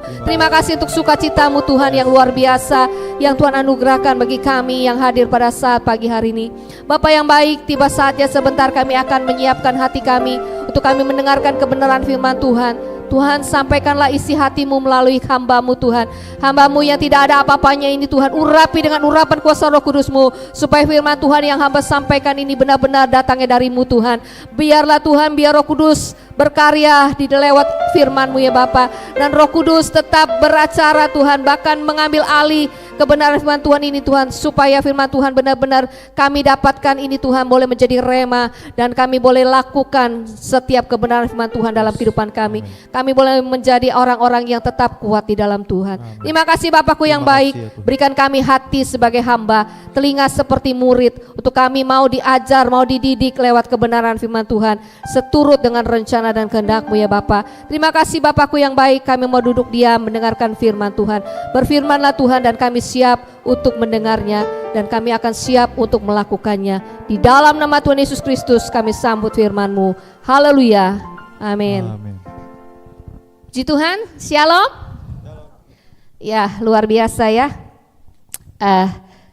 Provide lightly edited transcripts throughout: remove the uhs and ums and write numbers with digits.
Terima kasih untuk sukacitamu Tuhan yang luar biasa, yang Tuhan anugerahkan bagi kami yang hadir pada saat pagi hari ini. Bapa yang baik, tiba saatnya sebentar kami akan menyiapkan hati kami untuk kami mendengarkan kebenaran firman Tuhan. Tuhan, sampaikanlah isi hatimu melalui hamba-Mu Tuhan. Hamba-Mu yang tidak ada apa-apanya ini Tuhan, urapi dengan urapan kuasa Roh Kudus-Mu, supaya firman Tuhan yang hamba sampaikan ini benar-benar datangnya dari-Mu Tuhan. Biarlah Tuhan, biar Roh Kudus berkarya di lewat firman-Mu ya Bapa, dan Roh Kudus tetap beracara Tuhan, bahkan mengambil alih kebenaran firman Tuhan ini Tuhan, supaya firman Tuhan benar-benar kami dapatkan ini Tuhan boleh menjadi rema, dan kami boleh lakukan setiap kebenaran firman Tuhan dalam kehidupan kami. Kami boleh menjadi orang-orang yang tetap kuat di dalam Tuhan. Terima kasih Bapakku yang baik, berikan kami hati sebagai hamba, telinga seperti murid, untuk kami mau diajar, mau dididik lewat kebenaran firman Tuhan, seturut dengan rencana dan kehendak-Mu ya Bapa. Terima kasih Bapakku yang baik, kami mau duduk diam mendengarkan firman Tuhan. Berfirmanlah Tuhan, dan kami siap untuk mendengarnya, dan kami akan siap untuk melakukannya. Di dalam nama Tuhan Yesus Kristus kami sambut firman-Mu. Haleluya. Amin. Puji Tuhan. Shalom. Ya, luar biasa ya.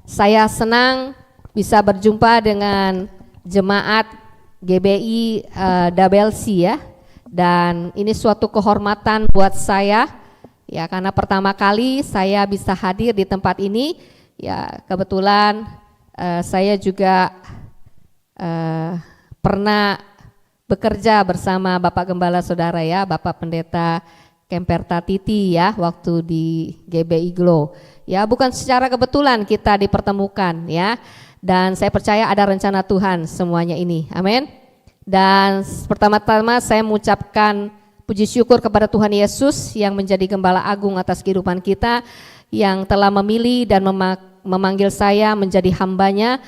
Saya senang bisa berjumpa dengan jemaat GBI Dabelsi ya. Dan ini suatu kehormatan buat saya ya, karena pertama kali saya bisa hadir di tempat ini. Ya, kebetulan saya juga pernah bekerja bersama Bapak Gembala Saudara ya, Bapak Pendeta Kemperta Titi ya, waktu di GBI Glow. Ya, bukan secara kebetulan kita dipertemukan ya. Dan saya percaya ada rencana Tuhan semuanya ini. Amin. Dan pertama-tama saya mengucapkan puji syukur kepada Tuhan Yesus yang menjadi Gembala Agung atas kehidupan kita, yang telah memilih dan memanggil saya menjadi hambanya.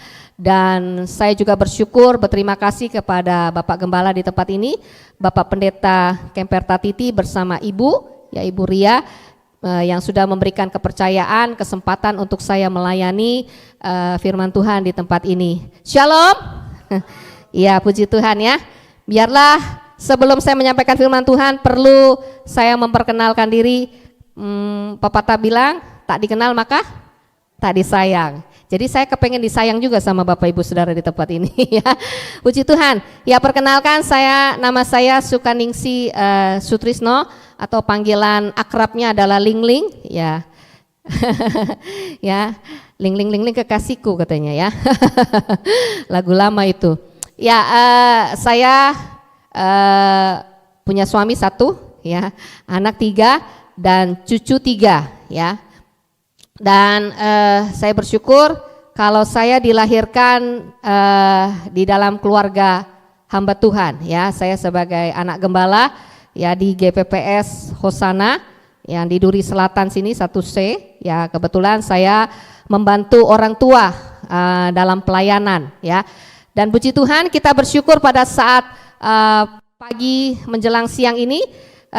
Dan saya juga bersyukur, berterima kasih kepada Bapak Gembala di tempat ini, Bapak Pendeta Kemperta Titi bersama Ibu, ya Ibu Ria, yang sudah memberikan kepercayaan, kesempatan untuk saya melayani firman Tuhan di tempat ini. Shalom. Ya, puji Tuhan ya. Biarlah sebelum saya menyampaikan firman Tuhan, perlu saya memperkenalkan diri. Pepatah bilang, tak dikenal maka tak disayang. Jadi saya kepengen disayang juga sama Bapak Ibu Saudara di tempat ini ya. Puji Tuhan. Ya, perkenalkan, nama saya Sukaningsi Sutrisno, atau panggilan akrabnya adalah Ling Ling ya. Ya, Ling Ling Ling Ling kekasihku katanya ya. Lagu lama itu. Ya, saya punya suami 1 ya, anak 3 dan cucu 3 ya. Dan saya bersyukur kalau saya dilahirkan di dalam keluarga hamba Tuhan ya. Saya sebagai anak gembala ya di GPPS Hosana yang di Duri Selatan sini 1C ya. Kebetulan saya membantu orang tua dalam pelayanan ya. Dan puji Tuhan, kita bersyukur pada saat pagi menjelang siang ini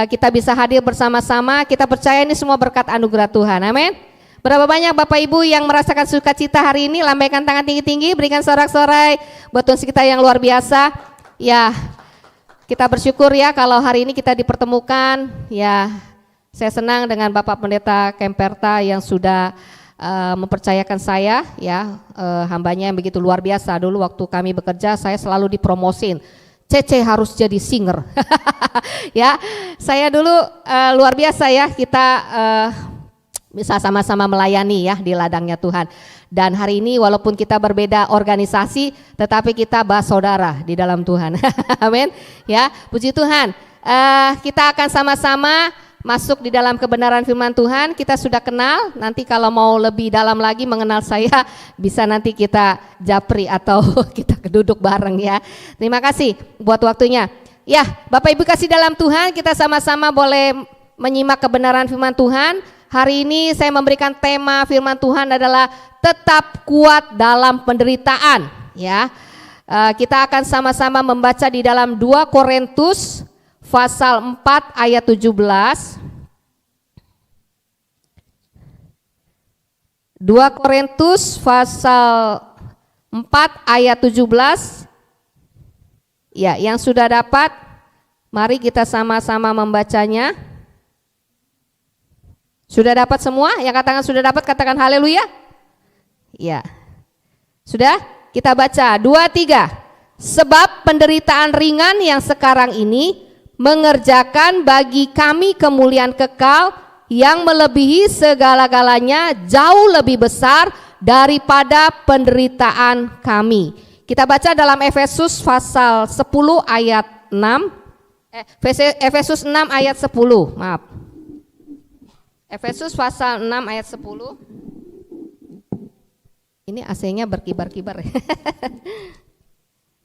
kita bisa hadir bersama-sama. Kita percaya ini semua berkat anugerah Tuhan. Amin. Berapa banyak Bapak Ibu yang merasakan sukacita hari ini? Lambaikan tangan tinggi-tinggi, berikan sorak-sorai buat Tuhan kita yang luar biasa. Ya, kita bersyukur ya kalau hari ini kita dipertemukan. Ya, saya senang dengan Bapak Pendeta Kemperta yang sudah mempercayakan saya ya, hambanya yang begitu luar biasa. Dulu waktu kami bekerja saya selalu dipromosin, Cece harus jadi singer. Ya, saya dulu luar biasa ya, kita bisa sama-sama melayani ya di ladangnya Tuhan. Dan hari ini walaupun kita berbeda organisasi, tetapi kita saudara di dalam Tuhan. Amin. Ya, puji Tuhan. Kita akan sama-sama masuk di dalam kebenaran firman Tuhan. Kita sudah kenal, nanti kalau mau lebih dalam lagi mengenal saya, bisa nanti kita japri atau kita duduk bareng ya. Terima kasih buat waktunya. Ya, Bapak Ibu kasih dalam Tuhan, kita sama-sama boleh menyimak kebenaran firman Tuhan. Hari ini saya memberikan tema firman Tuhan adalah tetap kuat dalam penderitaan ya. Kita akan sama-sama membaca di dalam 2 Korintus pasal 4 ayat 17. 2 Korintus pasal 4 ayat 17. Ya, yang sudah dapat, mari kita sama-sama membacanya. Sudah dapat semua? Yang katakan sudah dapat katakan haleluya. Ya. Sudah? Kita baca 2-3. Sebab penderitaan ringan yang sekarang ini mengerjakan bagi kami kemuliaan kekal yang melebihi segala-galanya, jauh lebih besar daripada penderitaan kami. Kita baca dalam Efesus pasal 10 ayat 6. Efesus 6 ayat 10. Maaf. Efesus pasal 6 ayat 10. Ini AC-nya berkibar-kibar.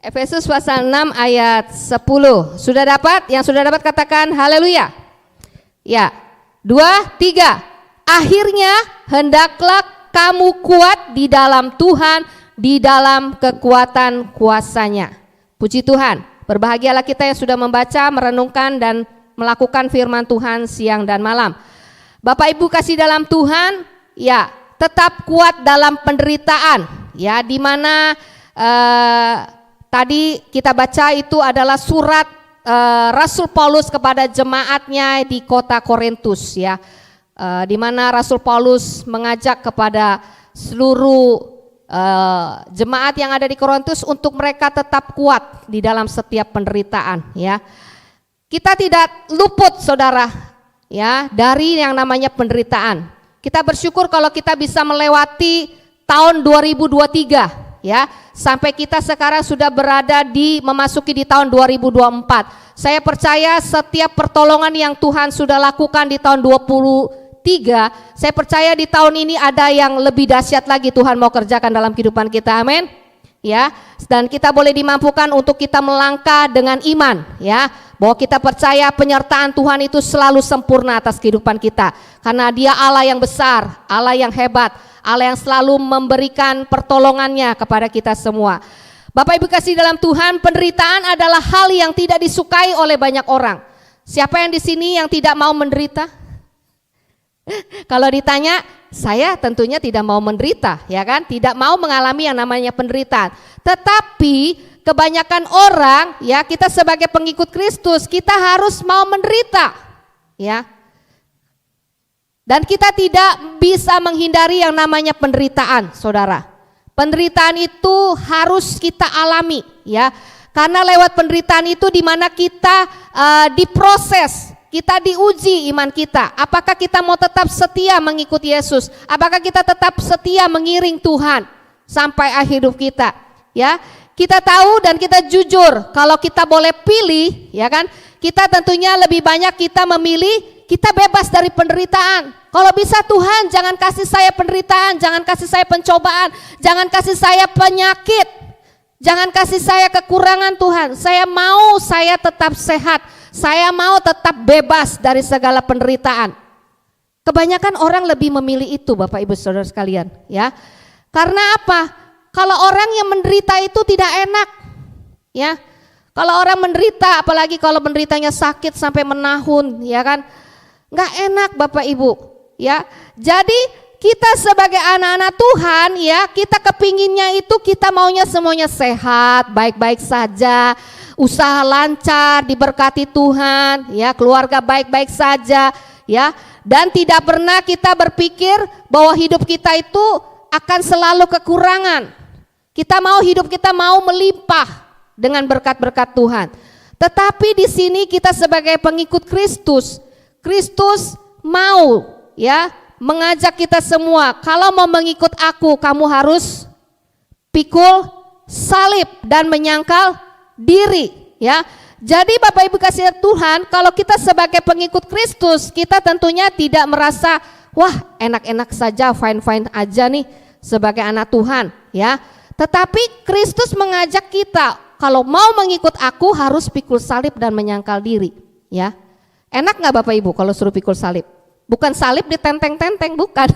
Efesus pasal 6 ayat 10. Sudah dapat? Yang sudah dapat katakan haleluya. Ya. 2-3. Akhirnya hendaklah kamu kuat di dalam Tuhan, di dalam kekuatan kuasa-Nya. Puji Tuhan. Berbahagialah kita yang sudah membaca, merenungkan dan melakukan firman Tuhan siang dan malam. Bapak Ibu kasih dalam Tuhan, ya, tetap kuat dalam penderitaan, ya, di mana tadi kita baca itu adalah surat Rasul Paulus kepada jemaatnya di kota Korintus, ya, di mana Rasul Paulus mengajak kepada seluruh jemaat yang ada di Korintus untuk mereka tetap kuat di dalam setiap penderitaan, ya. Kita tidak luput, saudara, ya, dari yang namanya penderitaan. Kita bersyukur kalau kita bisa melewati tahun 2023, ya, sampai kita sekarang sudah berada memasuki di tahun 2024. Saya percaya setiap pertolongan yang Tuhan sudah lakukan di tahun 2023, saya percaya di tahun ini ada yang lebih dahsyat lagi Tuhan mau kerjakan dalam kehidupan kita. Amin. Ya, dan kita boleh dimampukan untuk kita melangkah dengan iman, ya, bahwa kita percaya penyertaan Tuhan itu selalu sempurna atas kehidupan kita, karena Dia Allah yang besar, Allah yang hebat, Allah yang selalu memberikan pertolongannya kepada kita semua. Bapak Ibu kasih dalam Tuhan, penderitaan adalah hal yang tidak disukai oleh banyak orang. Siapa yang di sini yang tidak mau menderita? Kalau ditanya, saya tentunya tidak mau menderita, ya kan? Tidak mau mengalami yang namanya penderitaan. Tetapi kebanyakan orang, ya, kita sebagai pengikut Kristus, kita harus mau menderita, ya. Dan kita tidak bisa menghindari yang namanya penderitaan, saudara. Penderitaan itu harus kita alami, ya. Karena lewat penderitaan itu di mana kita diproses. Kita diuji iman kita, apakah kita mau tetap setia mengikuti Yesus, apakah kita tetap setia mengiring Tuhan sampai akhir hidup kita, ya. Kita tahu dan kita jujur kalau kita boleh pilih, ya kan, kita tentunya lebih banyak kita memilih kita bebas dari penderitaan. Kalau bisa Tuhan jangan kasih saya penderitaan, jangan kasih saya pencobaan, jangan kasih saya penyakit, jangan kasih saya kekurangan Tuhan. Saya tetap sehat. Saya mau tetap bebas dari segala penderitaan. Kebanyakan orang lebih memilih itu, Bapak Ibu Saudara sekalian, ya. Karena apa? Kalau orang yang menderita itu tidak enak, ya. Kalau orang menderita, apalagi kalau menderitanya sakit sampai menahun, ya kan, nggak enak Bapak Ibu, ya. Jadi kita sebagai anak-anak Tuhan, ya, kita kepinginnya itu kita maunya semuanya sehat, baik-baik saja. Usaha lancar, diberkati Tuhan, ya, keluarga baik-baik saja, ya, dan tidak pernah kita berpikir bahwa hidup kita itu akan selalu kekurangan. Kita mau hidup kita mau melimpah dengan berkat-berkat Tuhan. Tetapi di sini kita sebagai pengikut Kristus, Kristus mau, ya, mengajak kita semua, kalau mau mengikut aku, kamu harus pikul salib dan menyangkal diri, ya. Jadi Bapak Ibu kasih Tuhan, kalau kita sebagai pengikut Kristus, kita tentunya tidak merasa wah enak-enak saja, fine-fine aja nih sebagai anak Tuhan, ya. Tetapi Kristus mengajak kita, kalau mau mengikut aku harus pikul salib dan menyangkal diri, ya. Enak nggak Bapak Ibu kalau suruh pikul salib? Bukan salib ditenteng-tenteng, bukan.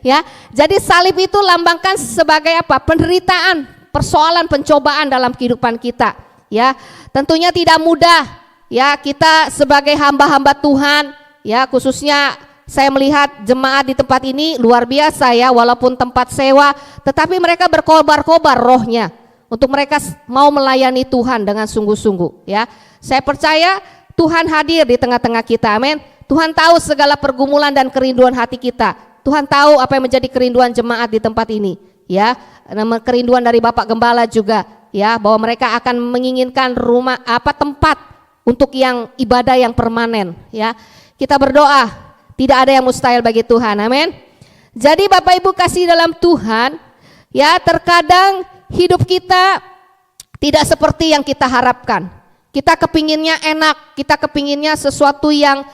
Ya. Jadi salib itu lambangkan sebagai apa? Penderitaan, persoalan pencobaan dalam kehidupan kita, ya. Tentunya tidak mudah, ya, kita sebagai hamba-hamba Tuhan, ya, khususnya saya melihat jemaat di tempat ini luar biasa, ya, walaupun tempat sewa, tetapi mereka berkobar-kobar rohnya untuk mereka mau melayani Tuhan dengan sungguh-sungguh, ya. Saya percaya Tuhan hadir di tengah-tengah kita, amin. Tuhan tahu segala pergumulan dan kerinduan hati kita. Tuhan tahu apa yang menjadi kerinduan jemaat di tempat ini, ya. Kerinduan dari Bapak Gembala juga, ya, bahwa mereka akan menginginkan tempat untuk yang ibadah yang permanen, ya. Kita berdoa, tidak ada yang mustahil bagi Tuhan. Amin. Jadi Bapak Ibu kasih dalam Tuhan, ya, terkadang hidup kita tidak seperti yang kita harapkan. Kita kepinginnya enak, kita kepinginnya sesuatu yang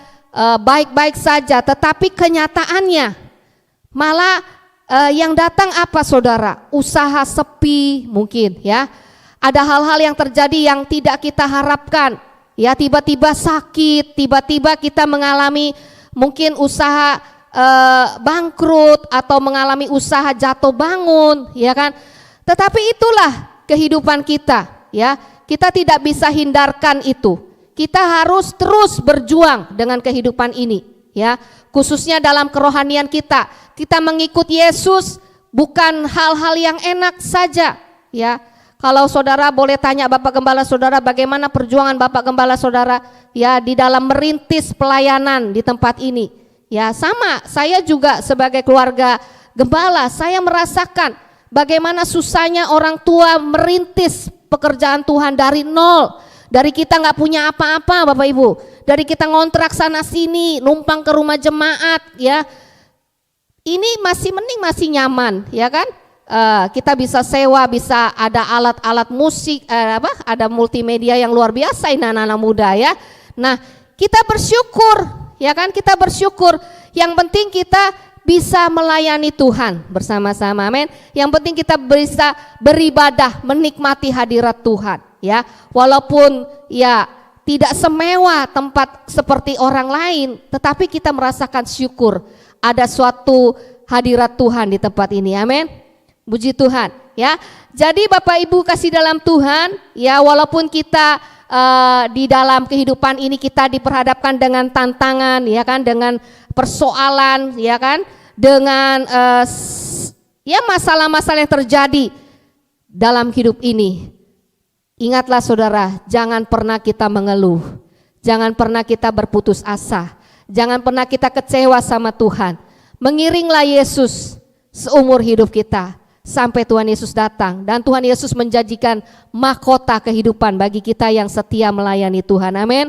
baik-baik saja, tetapi kenyataannya malah yang datang apa saudara? Usaha sepi mungkin, ya. Ada hal-hal yang terjadi yang tidak kita harapkan, ya, tiba-tiba sakit, tiba-tiba kita mengalami mungkin usaha bangkrut atau mengalami usaha jatuh bangun, ya kan. Tetapi itulah kehidupan kita, ya. Kita tidak bisa hindarkan itu. Kita harus terus berjuang dengan kehidupan ini, ya. Khususnya dalam kerohanian kita. Kita mengikut Yesus bukan hal-hal yang enak saja, ya. Kalau saudara boleh tanya Bapak Gembala saudara, bagaimana perjuangan Bapak Gembala saudara, ya, di dalam merintis pelayanan di tempat ini. Ya, sama, saya juga sebagai keluarga gembala, saya merasakan bagaimana susahnya orang tua merintis pekerjaan Tuhan dari nol. Dari kita nggak punya apa-apa Bapak Ibu, dari kita ngontrak sana sini, numpang ke rumah jemaat, ya. Ini masih mending, masih nyaman, ya kan? Kita bisa sewa, bisa ada alat-alat musik, ada multimedia yang luar biasa ini anak-anak muda, ya. Nah, kita bersyukur. Ya kan, kita bersyukur. Yang penting kita bisa melayani Tuhan bersama-sama, amin. Yang penting kita bisa beribadah, menikmati hadirat Tuhan, ya. Walaupun ya tidak semewah tempat seperti orang lain, tetapi kita merasakan syukur ada suatu hadirat Tuhan di tempat ini, amin. Puji Tuhan, ya. Jadi Bapak Ibu kasih dalam Tuhan, ya, walaupun kita di dalam kehidupan ini kita diperhadapkan dengan tantangan, ya kan, dengan persoalan, ya kan, dengan ya masalah-masalah yang terjadi dalam hidup ini. Ingatlah saudara, jangan pernah kita mengeluh, jangan pernah kita berputus asa, jangan pernah kita kecewa sama Tuhan. Mengiringlah Yesus seumur hidup kita sampai Tuhan Yesus datang, dan Tuhan Yesus menjanjikan mahkota kehidupan bagi kita yang setia melayani Tuhan, amin.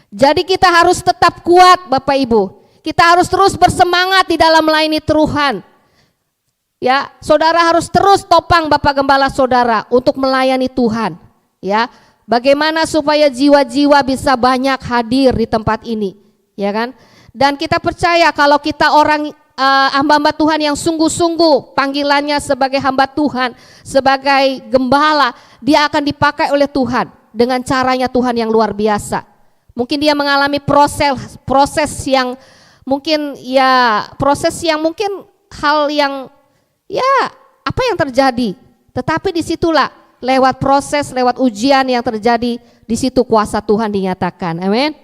Jadi kita harus tetap kuat Bapak Ibu, kita harus terus bersemangat di dalam melayani Tuhan, ya. Saudara harus terus topang Bapak Gembala saudara untuk melayani Tuhan, ya. Bagaimana supaya jiwa-jiwa bisa banyak hadir di tempat ini, ya kan. Dan kita percaya kalau kita orang hamba-hamba Tuhan yang sungguh-sungguh panggilannya sebagai hamba Tuhan, sebagai gembala, dia akan dipakai oleh Tuhan dengan caranya Tuhan yang luar biasa. Mungkin dia mengalami proses yang mungkin hal yang ya apa yang terjadi, tetapi disitulah lewat proses, lewat ujian yang terjadi, di situ kuasa Tuhan dinyatakan, amin.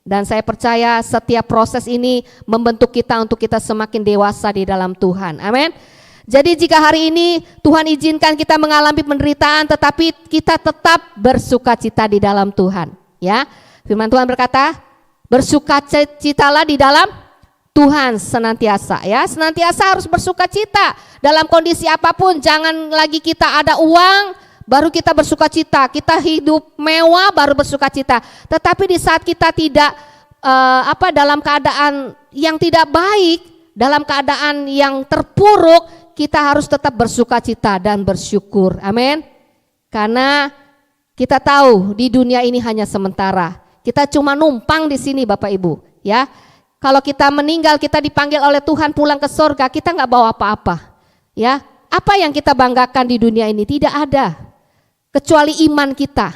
Dan saya percaya setiap proses ini membentuk kita untuk kita semakin dewasa di dalam Tuhan, amin. Jadi jika hari ini Tuhan izinkan kita mengalami penderitaan, tetapi kita tetap bersukacita di dalam Tuhan, ya. Firman Tuhan berkata, bersukacitalah di dalam Tuhan senantiasa, ya. Senantiasa harus bersukacita dalam kondisi apapun. Jangan lagi kita ada uang baru kita bersukacita, kita hidup mewah baru bersukacita. Tetapi di saat kita tidak dalam keadaan yang tidak baik, dalam keadaan yang terpuruk, kita harus tetap bersukacita dan bersyukur, amin. Karena kita tahu di dunia ini hanya sementara. Kita cuma numpang di sini Bapak Ibu, ya. Kalau kita meninggal, kita dipanggil oleh Tuhan pulang ke surga, kita nggak bawa apa-apa, ya. Apa yang kita banggakan di dunia ini? Tidak ada. Kecuali iman kita.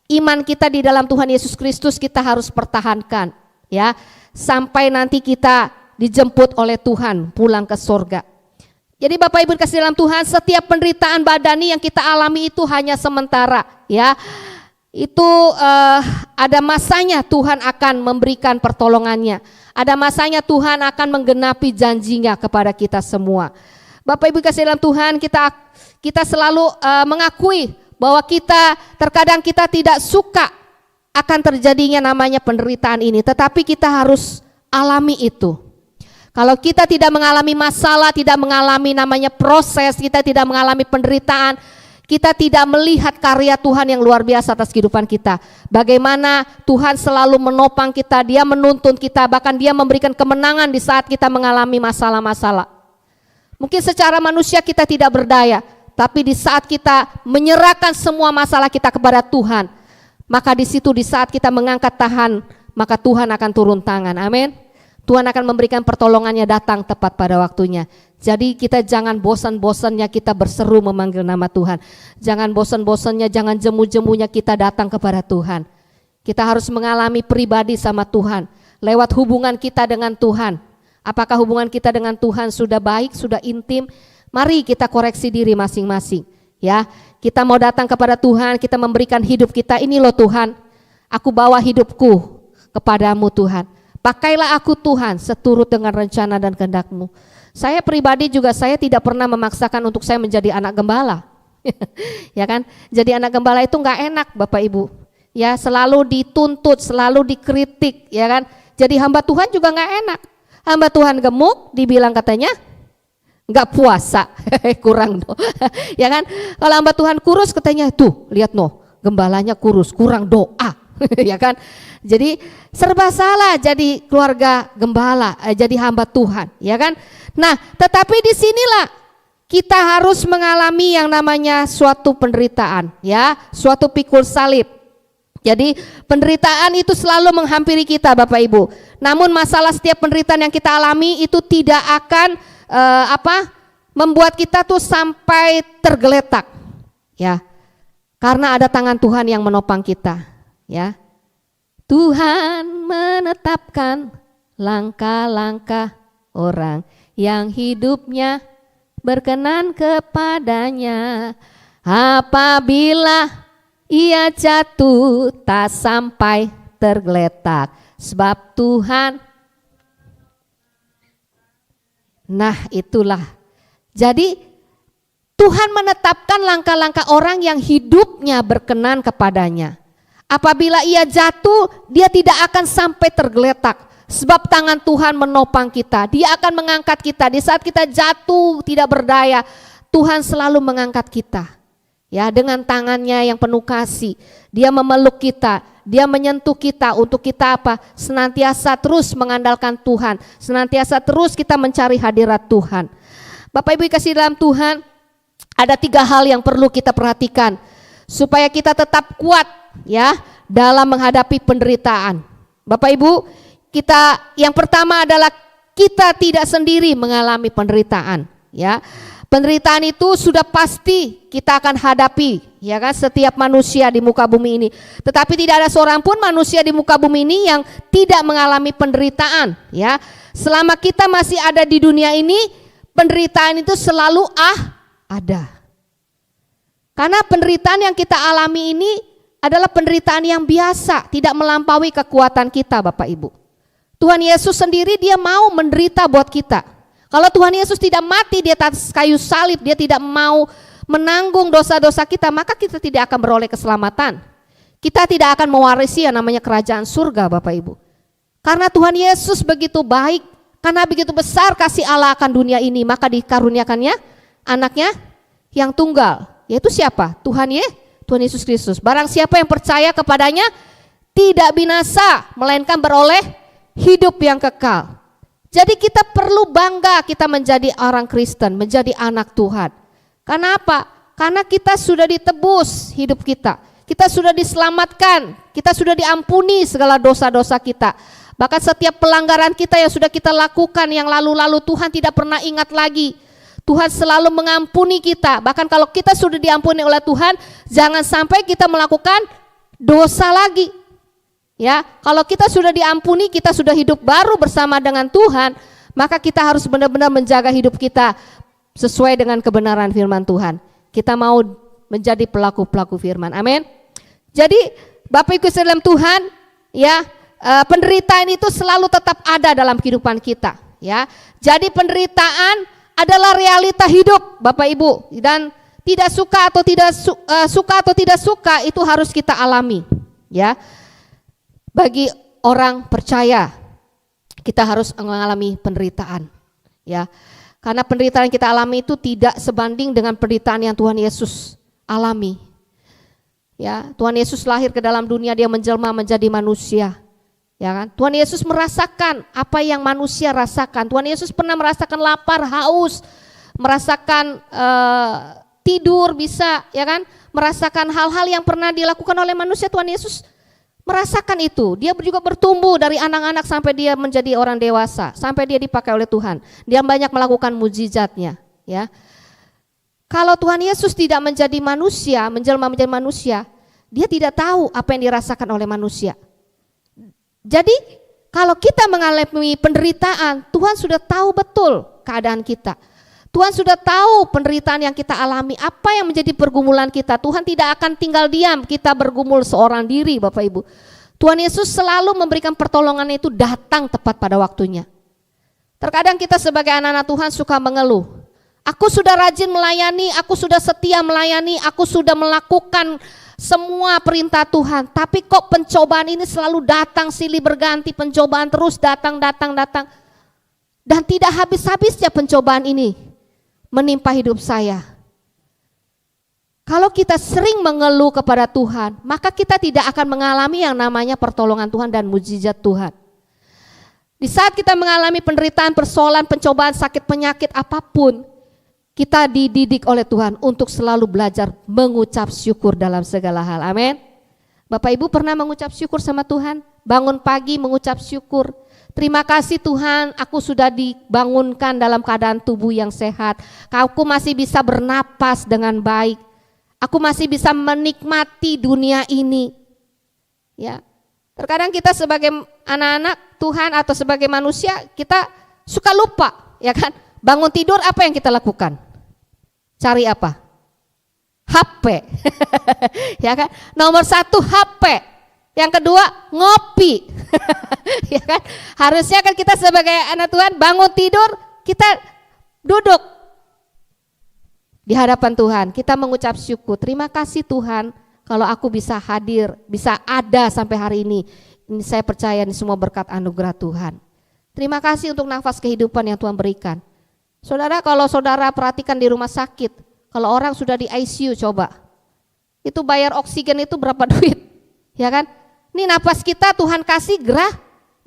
Iman kita di dalam Tuhan Yesus Kristus kita harus pertahankan, ya, sampai nanti kita dijemput oleh Tuhan pulang ke surga. Jadi Bapak Ibu kasih dalam Tuhan, setiap penderitaan badani yang kita alami itu hanya sementara, ya. Itu ada masanya Tuhan akan memberikan pertolongannya. Ada masanya Tuhan akan menggenapi janjinya kepada kita semua. Bapak Ibu kasih dalam Tuhan, kita selalu mengakui bahwa terkadang kita tidak suka akan terjadinya namanya penderitaan ini, tetapi kita harus alami itu. Kalau kita tidak mengalami masalah, tidak mengalami namanya proses, kita tidak mengalami penderitaan, kita tidak melihat karya Tuhan yang luar biasa atas kehidupan kita. Bagaimana Tuhan selalu menopang kita, Dia menuntun kita, bahkan Dia memberikan kemenangan di saat kita mengalami masalah-masalah. Mungkin secara manusia kita tidak berdaya, tapi di saat kita menyerahkan semua masalah kita kepada Tuhan, maka di situ di saat kita mengangkat tahan, maka Tuhan akan turun tangan. Amin. Tuhan akan memberikan pertolongannya datang tepat pada waktunya. Jadi kita jangan bosan-bosannya kita berseru memanggil nama Tuhan. Jangan bosan-bosannya, jangan jemu-jemunya kita datang kepada Tuhan. Kita harus mengalami pribadi sama Tuhan lewat hubungan kita dengan Tuhan. Apakah hubungan kita dengan Tuhan sudah baik, sudah intim? Mari kita koreksi diri masing-masing. Ya, kita mau datang kepada Tuhan, kita memberikan hidup kita. Ini loh Tuhan, aku bawa hidupku kepadamu Tuhan. Pakailah aku Tuhan seturut dengan rencana dan kehendak-Mu. Saya pribadi juga saya tidak pernah memaksakan untuk saya menjadi anak gembala. Ya kan? Jadi anak gembala itu enggak enak Bapak Ibu. Ya, selalu dituntut, selalu dikritik, ya kan? Jadi hamba Tuhan juga enggak enak. Hamba Tuhan gemuk dibilang katanya enggak puasa. Kurang no. Ya kan? Kalau hamba Tuhan kurus katanya tuh, lihat no, gembalanya kurus, kurang doa. Ya kan? Jadi serba salah jadi keluarga gembala, jadi hamba Tuhan, ya kan? Nah, tetapi disinilah kita harus mengalami yang namanya suatu penderitaan, ya, suatu pikul salib. Jadi penderitaan itu selalu menghampiri kita Bapak Ibu. Namun masalah setiap penderitaan yang kita alami itu tidak akan membuat kita tuh sampai tergeletak, ya. Karena ada tangan Tuhan yang menopang kita, ya. Tuhan menetapkan langkah-langkah orang yang hidupnya berkenan kepadanya. Apabila ia jatuh tak sampai tergeletak, sebab Tuhan. Nah itulah, jadi Tuhan menetapkan langkah-langkah orang yang hidupnya berkenan kepadanya. Apabila ia jatuh, dia tidak akan sampai tergeletak. Sebab tangan Tuhan menopang kita. Dia akan mengangkat kita. Di saat kita jatuh tidak berdaya, Tuhan selalu mengangkat kita. Ya, dengan tangannya yang penuh kasih. Dia memeluk kita, Dia menyentuh kita untuk kita apa? Senantiasa terus mengandalkan Tuhan. Senantiasa terus kita mencari hadirat Tuhan. Bapak Ibu kasih dalam Tuhan, ada 3 hal yang perlu kita perhatikan supaya kita tetap kuat, ya, dalam menghadapi penderitaan. Bapak Ibu, kita yang pertama adalah kita tidak sendiri mengalami penderitaan, ya. Penderitaan itu sudah pasti kita akan hadapi, ya kan, setiap manusia di muka bumi ini. Tetapi tidak ada seorang pun manusia di muka bumi ini yang tidak mengalami penderitaan, ya. Selama kita masih ada di dunia ini, penderitaan itu selalu ada. Karena penderitaan yang kita alami ini adalah penderitaan yang biasa, tidak melampaui kekuatan kita Bapak Ibu. Tuhan Yesus sendiri Dia mau menderita buat kita. Kalau Tuhan Yesus tidak mati di atas kayu salib, Dia tidak mau menanggung dosa-dosa kita, maka kita tidak akan beroleh keselamatan. Kita tidak akan mewarisi yang namanya kerajaan surga Bapak Ibu. Karena Tuhan Yesus begitu baik, karena begitu besar kasih Allah akan dunia ini, maka dikaruniakannya anaknya yang tunggal, yaitu siapa? Tuhan Yesus Kristus. Barang siapa yang percaya kepadanya tidak binasa, melainkan beroleh hidup yang kekal. Jadi kita perlu bangga kita menjadi orang Kristen, menjadi anak Tuhan. Karena apa? Karena kita sudah ditebus hidup kita. Kita sudah diselamatkan, kita sudah diampuni segala dosa-dosa kita. Bahkan setiap pelanggaran kita yang sudah kita lakukan yang lalu-lalu, Tuhan tidak pernah ingat lagi. Tuhan selalu mengampuni kita. Bahkan kalau kita sudah diampuni oleh Tuhan, jangan sampai kita melakukan dosa lagi. Ya, kalau kita sudah diampuni, kita sudah hidup baru bersama dengan Tuhan, maka kita harus benar-benar menjaga hidup kita sesuai dengan kebenaran firman Tuhan. Kita mau menjadi pelaku-pelaku firman. Amin. Jadi Bapak Ibu dalam Tuhan, ya, penderitaan itu selalu tetap ada dalam kehidupan kita, ya. Jadi penderitaan adalah realita hidup Bapak Ibu, dan tidak suka atau tidak suka itu harus kita alami, ya. Bagi orang percaya, kita harus mengalami penderitaan, ya. Karena penderitaan yang kita alami itu tidak sebanding dengan penderitaan yang Tuhan Yesus alami. Ya, Tuhan Yesus lahir ke dalam dunia, dia menjelma menjadi manusia. Ya kan? Tuhan Yesus merasakan apa yang manusia rasakan. Tuhan Yesus pernah merasakan lapar, haus, merasakan tidur bisa, ya kan? Merasakan hal-hal yang pernah dilakukan oleh manusia. Tuhan Yesus merasakan itu. Dia juga bertumbuh dari anak-anak sampai dia menjadi orang dewasa, sampai dia dipakai oleh Tuhan. Dia banyak melakukan mujizatnya, ya. Kalau Tuhan Yesus tidak menjadi manusia, menjelma menjadi manusia, dia tidak tahu apa yang dirasakan oleh manusia. Jadi kalau kita mengalami penderitaan, Tuhan sudah tahu betul keadaan kita. Tuhan sudah tahu penderitaan yang kita alami, apa yang menjadi pergumulan kita. Tuhan tidak akan tinggal diam kita bergumul seorang diri, Bapak Ibu. Tuhan Yesus selalu memberikan pertolongan itu datang tepat pada waktunya. Terkadang kita sebagai anak-anak Tuhan suka mengeluh. Aku sudah rajin melayani, aku sudah setia melayani, aku sudah melakukan semua perintah Tuhan. Tapi kok pencobaan ini selalu datang silih berganti, pencobaan terus datang. Dan tidak habis-habisnya pencobaan ini menimpa hidup saya. Kalau kita sering mengeluh kepada Tuhan, maka kita tidak akan mengalami yang namanya pertolongan Tuhan dan mujizat Tuhan. Di saat kita mengalami penderitaan, persoalan, pencobaan, sakit, penyakit apapun, kita dididik oleh Tuhan untuk selalu belajar mengucap syukur dalam segala hal. Amin. Bapak Ibu pernah mengucap syukur sama Tuhan? Bangun pagi mengucap syukur. Terima kasih Tuhan, aku sudah dibangunkan dalam keadaan tubuh yang sehat. Aku masih bisa bernapas dengan baik. Aku masih bisa menikmati dunia ini. Ya. Terkadang kita sebagai anak-anak Tuhan atau sebagai manusia, kita suka lupa, ya kan? Bangun tidur apa yang kita lakukan? Cari apa? HP. Ya kan? Nomor 1 HP. Yang kedua ngopi. Ya kan? Harusnya kan kita sebagai anak Tuhan bangun tidur, kita duduk di hadapan Tuhan, kita mengucap syukur. Terima kasih Tuhan kalau aku bisa hadir, bisa ada sampai hari ini. Ini saya percaya ini semua berkat anugerah Tuhan. Terima kasih untuk nafas kehidupan yang Tuhan berikan. Saudara, kalau saudara perhatikan di rumah sakit, kalau orang sudah di ICU coba, itu bayar oksigen itu berapa duit, ya kan? Ini napas kita Tuhan kasih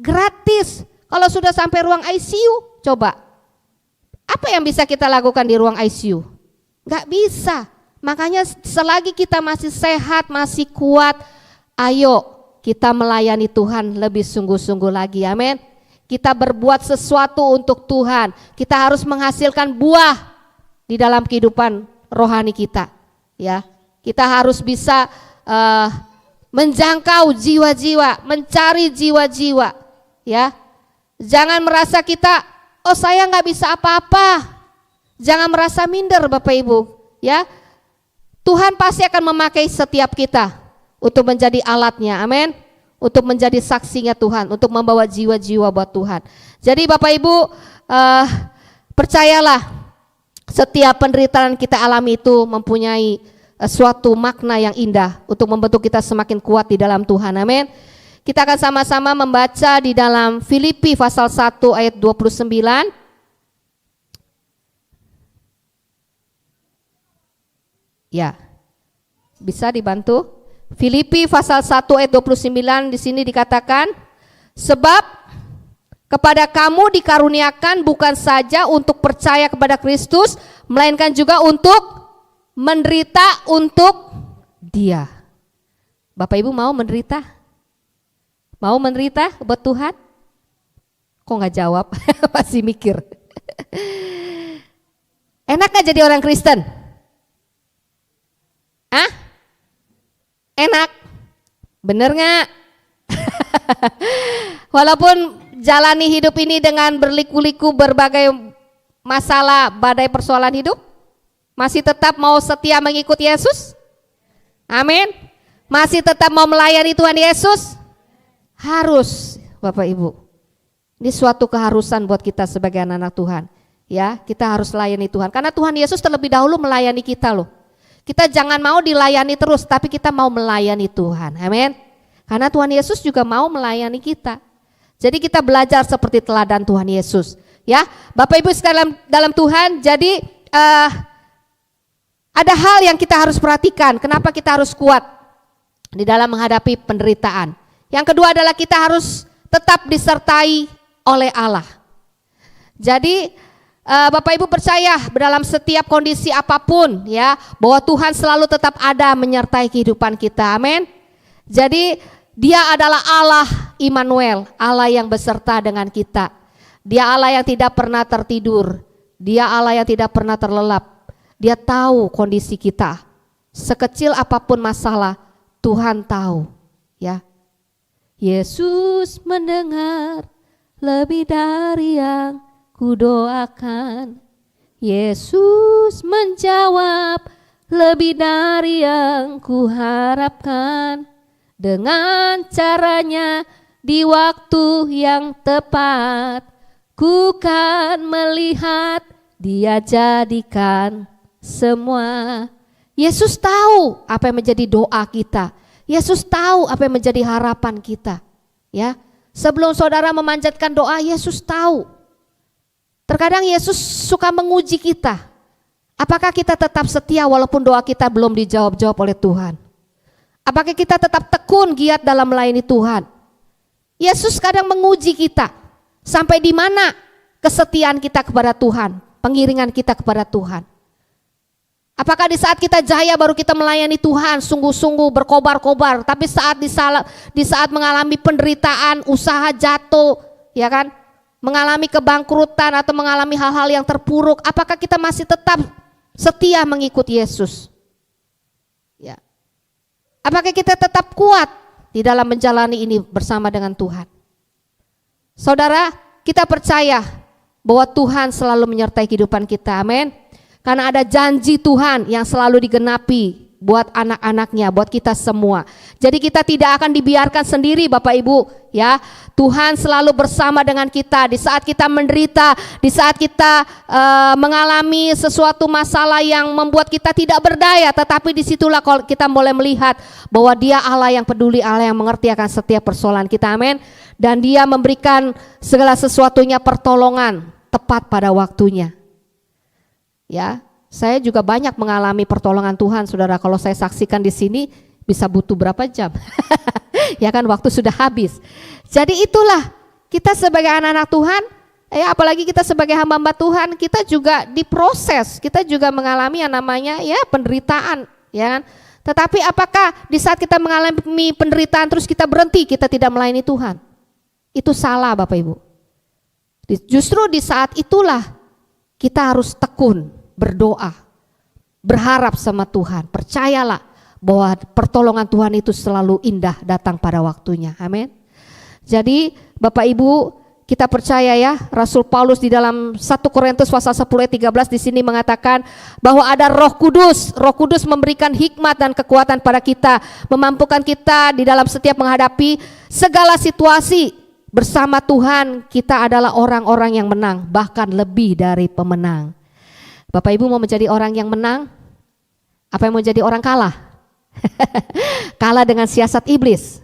gratis. Kalau sudah sampai ruang ICU, coba, apa yang bisa kita lakukan di ruang ICU? Gak bisa. Makanya selagi kita masih sehat, masih kuat, ayo kita melayani Tuhan lebih sungguh-sungguh lagi, amin. Kita berbuat sesuatu untuk Tuhan. Kita harus menghasilkan buah di dalam kehidupan rohani kita. Ya, kita harus bisa menjangkau jiwa-jiwa, mencari jiwa-jiwa. Ya, jangan merasa kita, oh saya nggak bisa apa-apa. Jangan merasa minder, Bapak Ibu. Ya, Tuhan pasti akan memakai setiap kita untuk menjadi alatnya, amin. Untuk menjadi saksinya Tuhan, untuk membawa jiwa-jiwa buat Tuhan. Jadi Bapak Ibu, percayalah setiap penderitaan kita alami itu mempunyai suatu makna yang indah untuk membentuk kita semakin kuat di dalam Tuhan, amin. Kita akan sama-sama membaca di dalam Filipi pasal 1 ayat 29. Ya, bisa dibantu? Filipi pasal 1 ayat 29 di sini dikatakan, sebab kepada kamu dikaruniakan bukan saja untuk percaya kepada Kristus, melainkan juga untuk menderita untuk Dia. Bapak Ibu mau menderita? Mau menderita buat Tuhan? Kok nggak jawab? Masih mikir. Enak gak jadi orang Kristen? Enak, bener gak? Walaupun jalani hidup ini dengan berliku-liku berbagai masalah, badai persoalan hidup, masih tetap mau setia mengikuti Yesus? Amin. Masih tetap mau melayani Tuhan Yesus? Harus, Bapak Ibu. Ini suatu keharusan buat kita sebagai anak-anak Tuhan. Ya, kita harus layani Tuhan karena Tuhan Yesus terlebih dahulu melayani kita loh. Kita jangan mau dilayani terus, tapi kita mau melayani Tuhan. Amin. Karena Tuhan Yesus juga mau melayani kita. Jadi kita belajar seperti teladan Tuhan Yesus. Ya, Bapak Ibu sekalian dalam Tuhan, jadi ada hal yang kita harus perhatikan. Kenapa kita harus kuat di dalam menghadapi penderitaan? Yang kedua adalah kita harus tetap disertai oleh Allah. Jadi Bapak Ibu percaya dalam setiap kondisi apapun ya, bahwa Tuhan selalu tetap ada menyertai kehidupan kita. Amin. Jadi Dia adalah Allah Immanuel, Allah yang beserta dengan kita. Dia Allah yang tidak pernah tertidur. Dia Allah yang tidak pernah terlelap. Dia tahu kondisi kita. Sekecil apapun masalah, Tuhan tahu, ya. Yesus mendengar lebih dari yang kudoakan. Yesus menjawab lebih dari yang kuharapkan. Dengan caranya di waktu yang tepat, ku kan melihat Dia jadikan semua. Yesus tahu apa yang menjadi doa kita. Yesus tahu apa yang menjadi harapan kita. Ya, sebelum saudara memanjatkan doa, Yesus tahu. Terkadang Yesus suka menguji kita. Apakah kita tetap setia walaupun doa kita belum dijawab-jawab oleh Tuhan? Apakah kita tetap tekun giat dalam melayani Tuhan? Yesus kadang menguji kita. Sampai di mana kesetiaan kita kepada Tuhan, pengiringan kita kepada Tuhan. Apakah di saat kita jaya baru kita melayani Tuhan sungguh-sungguh berkobar-kobar, tapi di saat mengalami penderitaan, usaha jatuh, ya kan, mengalami kebangkrutan atau mengalami hal-hal yang terpuruk, apakah kita masih tetap setia mengikuti Yesus? Ya. Apakah kita tetap kuat di dalam menjalani ini bersama dengan Tuhan? Saudara, kita percaya bahwa Tuhan selalu menyertai kehidupan kita, amin. Karena ada janji Tuhan yang selalu digenapi buat anak-anaknya, buat kita semua. Jadi kita tidak akan dibiarkan sendiri Bapak Ibu, ya. Tuhan selalu bersama dengan kita di saat kita menderita, di saat kita mengalami sesuatu masalah yang membuat kita tidak berdaya, tetapi disitulah kalau kita boleh melihat bahwa Dia Allah yang peduli, Allah yang mengerti akan setiap persoalan kita, amin. Dan Dia memberikan segala sesuatunya pertolongan tepat pada waktunya. Ya, saya juga banyak mengalami pertolongan Tuhan, saudara. Kalau saya saksikan di sini bisa butuh berapa jam, ya kan, waktu sudah habis. Jadi itulah kita sebagai anak-anak Tuhan, ya apalagi kita sebagai hamba-hamba Tuhan, kita juga diproses, kita juga mengalami yang namanya ya penderitaan, ya kan. Tetapi apakah di saat kita mengalami penderitaan terus kita berhenti, kita tidak melayani Tuhan? Itu salah Bapak Ibu. Justru di saat itulah kita harus tekun berdoa, berharap sama Tuhan. Percayalah bahwa pertolongan Tuhan itu selalu indah datang pada waktunya. Amin. Jadi Bapak Ibu, kita percaya ya, Rasul Paulus di dalam 1 Korintus pasal 10 ayat 13 di sini mengatakan bahwa ada Roh Kudus. Roh Kudus memberikan hikmat dan kekuatan pada kita, memampukan kita di dalam setiap menghadapi segala situasi. Bersama Tuhan kita adalah orang-orang yang menang, bahkan lebih dari pemenang. Bapak Ibu mau menjadi orang yang menang? Apa yang mau jadi orang kalah? Kalah dengan siasat iblis.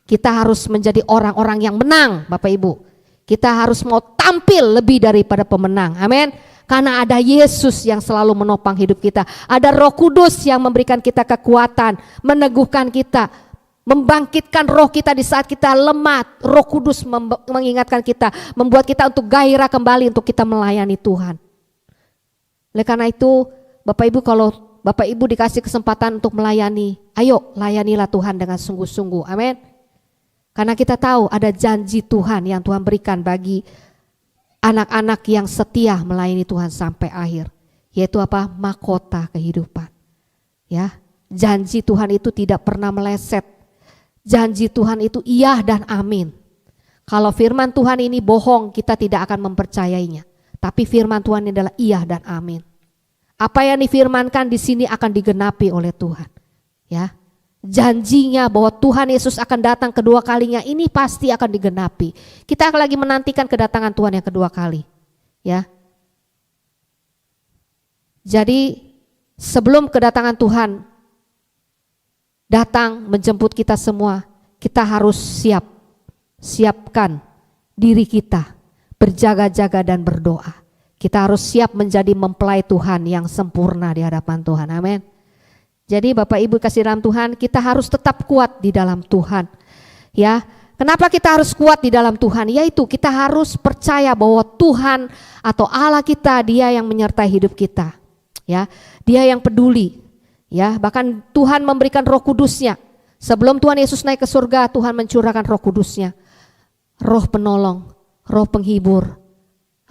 Kita harus menjadi orang-orang yang menang Bapak Ibu. Kita harus mau tampil lebih daripada pemenang, amin. Karena ada Yesus yang selalu menopang hidup kita. Ada Roh Kudus yang memberikan kita kekuatan, meneguhkan kita, membangkitkan roh kita di saat kita lemah. Roh Kudus mengingatkan kita, membuat kita untuk gairah kembali untuk kita melayani Tuhan. Oleh karena itu Bapak Ibu, kalau Bapak Ibu dikasih kesempatan untuk melayani, ayo layanilah Tuhan dengan sungguh-sungguh, amin. Karena kita tahu ada janji Tuhan yang Tuhan berikan bagi anak-anak yang setia melayani Tuhan sampai akhir, yaitu apa? Mahkota kehidupan. Ya, janji Tuhan itu tidak pernah meleset. Janji Tuhan itu iya dan amin. Kalau firman Tuhan ini bohong, kita tidak akan mempercayainya. Tapi firman Tuhan ini adalah iya dan amin. Apa yang difirmankan di sini akan digenapi oleh Tuhan. Ya, janjinya bahwa Tuhan Yesus akan datang kedua kalinya ini pasti akan digenapi. Kita akan lagi menantikan kedatangan Tuhan yang kedua kali. Ya. Jadi sebelum kedatangan Tuhan datang menjemput kita semua, kita harus siapkan diri kita, berjaga-jaga dan berdoa. Kita harus siap menjadi mempelai Tuhan yang sempurna di hadapan Tuhan. Amin. Jadi Bapak Ibu kasih dalam Tuhan, kita harus tetap kuat di dalam Tuhan. Ya, kenapa kita harus kuat di dalam Tuhan? Yaitu kita harus percaya bahwa Tuhan atau Allah kita, Dia yang menyertai hidup kita. Ya, Dia yang peduli. Ya, bahkan Tuhan memberikan Roh Kudus-Nya. Sebelum Tuhan Yesus naik ke surga, Tuhan mencurahkan Roh Kudus-Nya. Roh penolong, roh penghibur,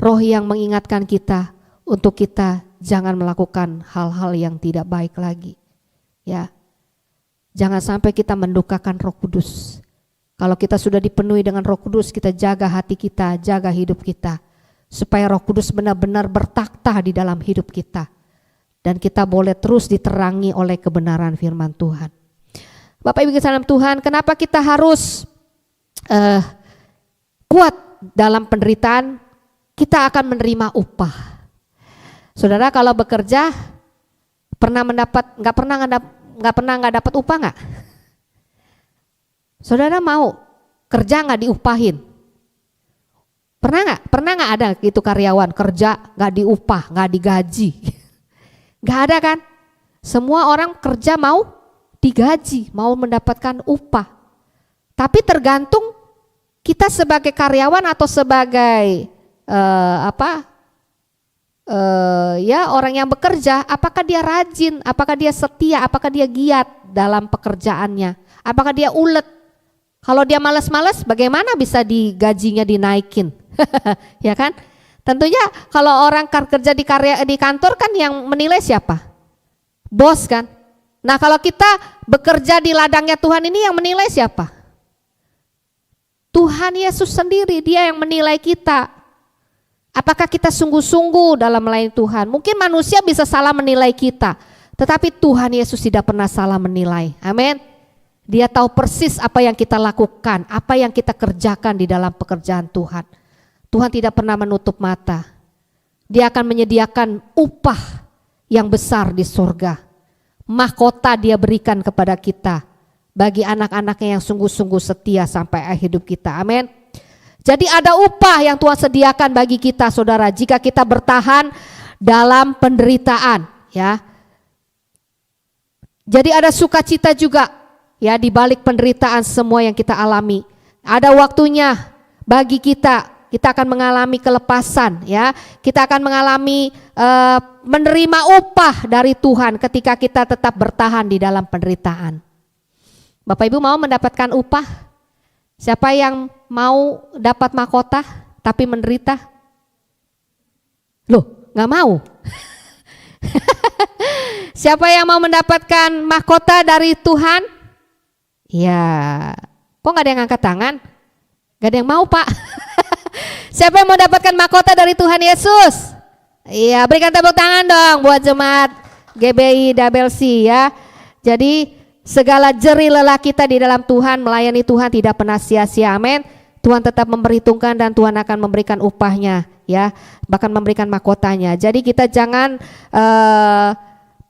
roh yang mengingatkan kita untuk kita jangan melakukan hal-hal yang tidak baik lagi. Ya, jangan sampai kita mendukakan Roh Kudus. Kalau kita sudah dipenuhi dengan Roh Kudus, kita jaga hati kita, jaga hidup kita, supaya Roh Kudus benar-benar bertakhta di dalam hidup kita, dan kita boleh terus diterangi oleh kebenaran firman Tuhan. Bapak Ibu dalam Tuhan, kenapa kita harus kuat dalam penderitaan? Kita akan menerima upah. Saudara kalau bekerja nggak pernah dapat upah nggak? Saudara mau kerja nggak diupahin? Pernah nggak ada gitu karyawan kerja nggak diupah, nggak digaji? Nggak ada kan? Semua orang kerja mau digaji, mau mendapatkan upah. Tapi tergantung kita sebagai karyawan atau sebagai orang yang bekerja, apakah dia rajin, apakah dia setia, apakah dia giat dalam pekerjaannya, apakah dia ulet. Kalau dia malas-malas, bagaimana bisa digajinya dinaikin? Ya kan? Tentunya kalau orang kerja di kantor kan yang menilai siapa? Bos kan? Nah kalau kita bekerja di ladangnya Tuhan ini yang menilai siapa? Tuhan Yesus sendiri, Dia yang menilai kita. Apakah kita sungguh-sungguh dalam melayani Tuhan? Mungkin manusia bisa salah menilai kita, tetapi Tuhan Yesus tidak pernah salah menilai. Amin. Dia tahu persis apa yang kita lakukan, apa yang kita kerjakan di dalam pekerjaan Tuhan. Tuhan tidak pernah menutup mata. Dia akan menyediakan upah yang besar di surga. Mahkota Dia berikan kepada kita bagi anak-anaknya yang sungguh-sungguh setia sampai akhir hidup kita. Amin. Jadi ada upah yang Tuhan sediakan bagi kita, saudara, jika kita bertahan dalam penderitaan, ya. Jadi ada sukacita juga, ya, di balik penderitaan semua yang kita alami. Ada waktunya bagi kita akan mengalami kelepasan, ya. Kita akan mengalami menerima upah dari Tuhan ketika kita tetap bertahan di dalam penderitaan. Bapak Ibu mau mendapatkan upah? Siapa yang mau dapat mahkota tapi menderita? Loh, nggak mau. Siapa yang mau mendapatkan mahkota dari Tuhan? Ya, kok nggak ada yang angkat tangan? Nggak ada yang mau, Pak. Siapa yang mau dapatkan mahkota dari Tuhan Yesus? Iya, berikan tepuk tangan dong buat jemaat GBI Dabelsi, ya. Jadi segala jerih lelah kita di dalam Tuhan, melayani Tuhan tidak pernah sia-sia. Amin. Tuhan tetap memperhitungkan dan Tuhan akan memberikan upahnya, ya, bahkan memberikan mahkotanya. Jadi kita jangan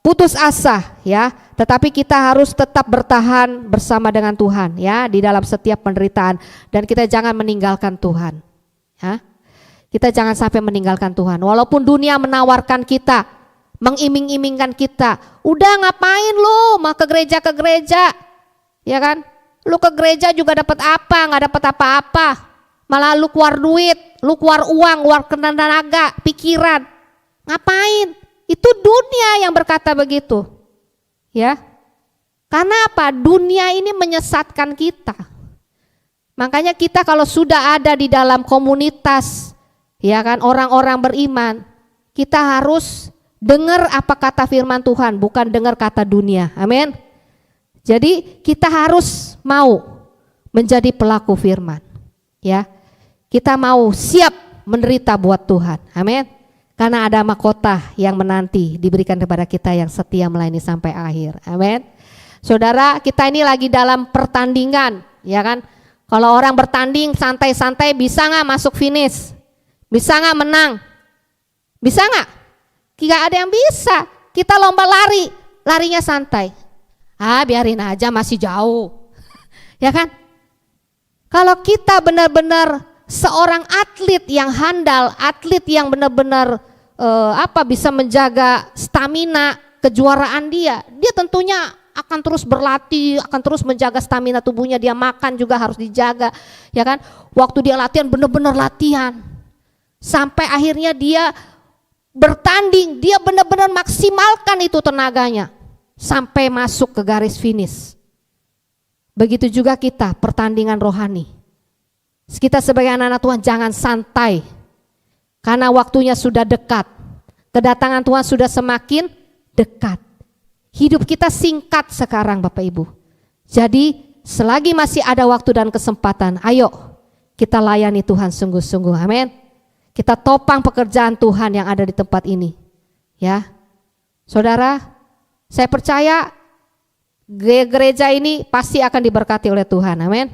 putus asa, ya, tetapi kita harus tetap bertahan bersama dengan Tuhan, ya, di dalam setiap penderitaan, dan kita jangan meninggalkan Tuhan, ya. Kita jangan sampai meninggalkan Tuhan. Walaupun dunia menawarkan kita, mengiming-imingkan kita, udah ngapain lu mau ke gereja, ya kan? Lu ke gereja juga dapat apa? Nggak dapat apa-apa. Malah lu keluar duit, lu keluar uang, keluar tenaga, pikiran. Ngapain? Itu dunia yang berkata begitu, ya. Karena apa? Dunia ini menyesatkan kita. Makanya kita kalau sudah ada di dalam komunitas, ya kan, orang-orang beriman, kita harus dengar apa kata firman Tuhan, bukan dengar kata dunia. Amin. Jadi kita harus mau menjadi pelaku firman, ya. Kita mau siap menderita buat Tuhan. Amin. Karena ada mahkota yang menanti diberikan kepada kita yang setia melayani sampai akhir. Amin. Saudara, kita ini lagi dalam pertandingan, ya kan. Kalau orang bertanding santai-santai, bisa nggak masuk finish? Bisa nggak menang? Bisa nggak? Tidak ada yang bisa. Kita lomba lari, larinya santai. Biarin aja, masih jauh. Ya kan? Kalau kita benar-benar seorang atlet yang handal, atlet yang benar-benar bisa menjaga stamina kejuaraan dia tentunya akan terus berlatih, akan terus menjaga stamina tubuhnya, dia makan juga harus dijaga, ya kan? Waktu dia latihan benar-benar latihan, sampai akhirnya dia bertanding, dia benar-benar maksimalkan itu tenaganya, sampai masuk ke garis finish. Begitu juga kita, pertandingan rohani. Kita sebagai anak-anak Tuhan jangan santai, karena waktunya sudah dekat, kedatangan Tuhan sudah semakin dekat. Hidup kita singkat sekarang Bapak Ibu. Jadi selagi masih ada waktu dan kesempatan, ayo kita layani Tuhan sungguh-sungguh, amin. Kita topang pekerjaan Tuhan yang ada di tempat ini. Ya, saudara, saya percaya gereja ini pasti akan diberkati oleh Tuhan, amin.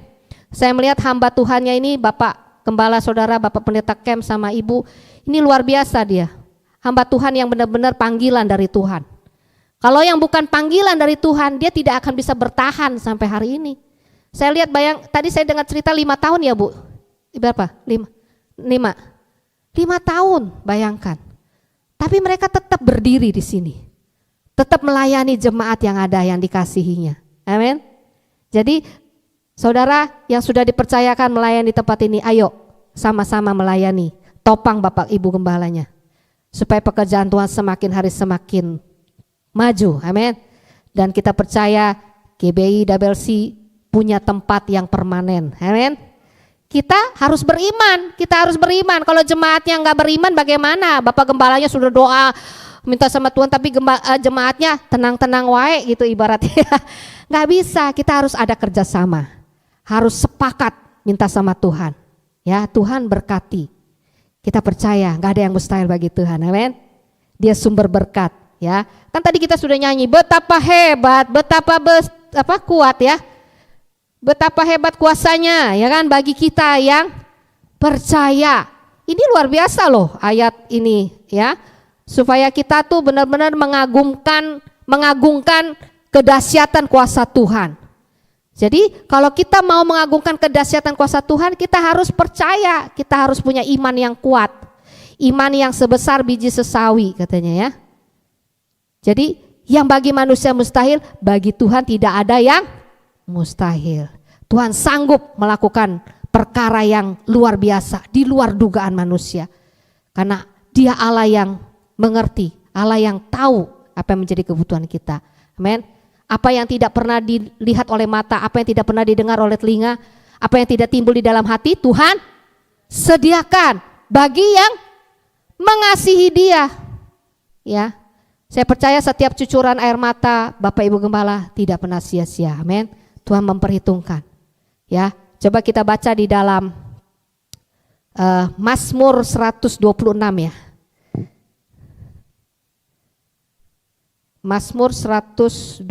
Saya melihat hamba Tuhannya ini, Bapak Gembala Saudara, Bapak Pendeta Kem sama Ibu, ini luar biasa dia. Hamba Tuhan yang benar-benar panggilan dari Tuhan. Kalau yang bukan panggilan dari Tuhan, dia tidak akan bisa bertahan sampai hari ini. Saya lihat tadi saya dengar cerita 5 tahun ya Bu. Berapa? 5 tahun, bayangkan. Tapi mereka tetap berdiri di sini. Tetap melayani jemaat yang ada, yang dikasihinya. Amin. Jadi saudara yang sudah dipercayakan melayani tempat ini, ayo sama-sama melayani. Topang Bapak Ibu Gembalanya. Supaya pekerjaan Tuhan semakin hari semakin maju, amin. Dan kita percaya GBI WC punya tempat yang permanen, amin. Kita harus beriman, Kalau jemaatnya nggak beriman bagaimana? Bapak Gembalanya sudah doa minta sama Tuhan, tapi jemaatnya tenang-tenang wae gitu ibaratnya. Nggak bisa, kita harus ada kerjasama, harus sepakat minta sama Tuhan. Ya, Tuhan berkati. Kita percaya nggak ada yang mustahil bagi Tuhan, amin. Dia sumber berkat. Ya, kan tadi kita sudah nyanyi betapa hebat, betapa kuat ya, betapa hebat kuasanya ya kan bagi kita yang percaya. Ini luar biasa loh ayat ini ya, supaya kita tuh benar-benar mengagungkan kedahsyatan kuasa Tuhan. Jadi kalau kita mau mengagungkan kedahsyatan kuasa Tuhan, kita harus percaya, kita harus punya iman yang kuat, iman yang sebesar biji sesawi katanya ya. Jadi yang bagi manusia mustahil, bagi Tuhan tidak ada yang mustahil. Tuhan sanggup melakukan perkara yang luar biasa, di luar dugaan manusia. Karena Dia Allah yang mengerti, Allah yang tahu apa yang menjadi kebutuhan kita. Amin. Apa yang tidak pernah dilihat oleh mata, apa yang tidak pernah didengar oleh telinga, apa yang tidak timbul di dalam hati, Tuhan sediakan bagi yang mengasihi Dia. Ya. Saya percaya setiap cucuran air mata Bapak Ibu Gembala tidak pernah sia-sia. Amin. Tuhan memperhitungkan. Ya, coba kita baca di dalam Mazmur 126 ya. Mazmur 126.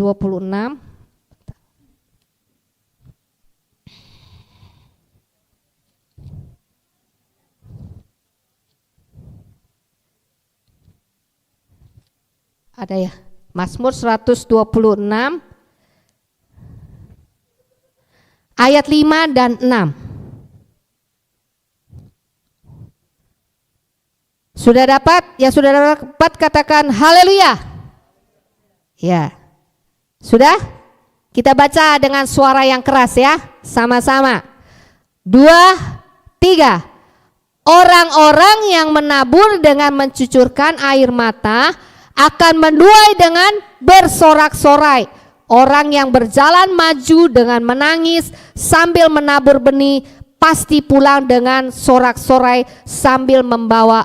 Ada ya, Mazmur 126 ayat 5 dan 6. Sudah dapat? Yang sudah dapat katakan haleluya. Ya. Sudah? Kita baca dengan suara yang keras ya, sama-sama. 2, 3. Orang-orang yang menabur dengan mencucurkan air mata akan menuai dengan bersorak-sorai. Orang yang berjalan maju dengan menangis sambil menabur benih pasti pulang dengan sorak-sorai sambil membawa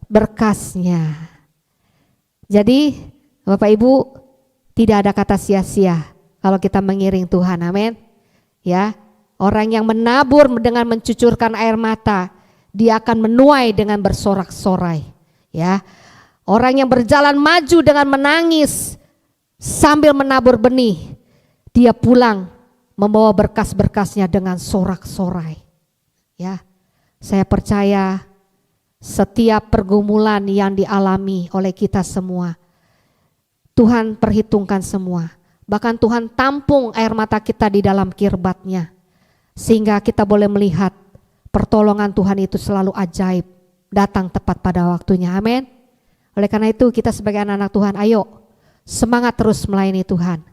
berkasnya. Jadi Bapak Ibu, tidak ada kata sia-sia kalau kita mengiring Tuhan, amin. Ya, orang yang menabur dengan mencucurkan air mata, dia akan menuai dengan bersorak-sorai. Ya. Orang yang berjalan maju dengan menangis sambil menabur benih, dia pulang membawa berkas-berkasnya dengan sorak-sorai. Ya, saya percaya setiap pergumulan yang dialami oleh kita semua, Tuhan perhitungkan semua. Bahkan Tuhan tampung air mata kita di dalam kirbatnya, sehingga kita boleh melihat pertolongan Tuhan itu selalu ajaib, datang tepat pada waktunya. Amin. Oleh karena itu kita sebagai anak-anak Tuhan, ayo semangat terus melayani Tuhan,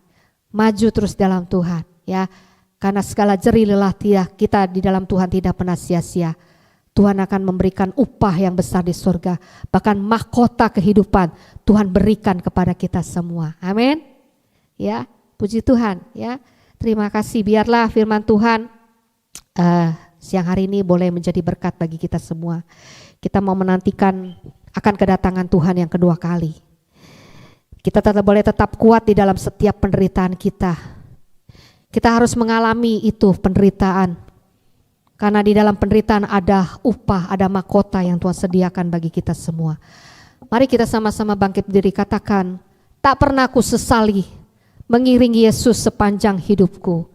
maju terus dalam Tuhan, ya. Karena segala jerih lelah kita di dalam Tuhan tidak pernah sia-sia. Tuhan akan memberikan upah yang besar di surga, bahkan mahkota kehidupan Tuhan berikan kepada kita semua. Amin. Ya, puji Tuhan. Ya, terima kasih. Biarlah firman Tuhan siang hari ini boleh menjadi berkat bagi kita semua. Kita mau menantikan akan kedatangan Tuhan yang kedua kali. Kita boleh tetap kuat di dalam setiap penderitaan kita. Kita harus mengalami itu penderitaan. Karena di dalam penderitaan ada upah, ada mahkota yang Tuhan sediakan bagi kita semua. Mari kita sama-sama bangkit berdiri, katakan, tak pernah aku sesali mengiringi Yesus sepanjang hidupku.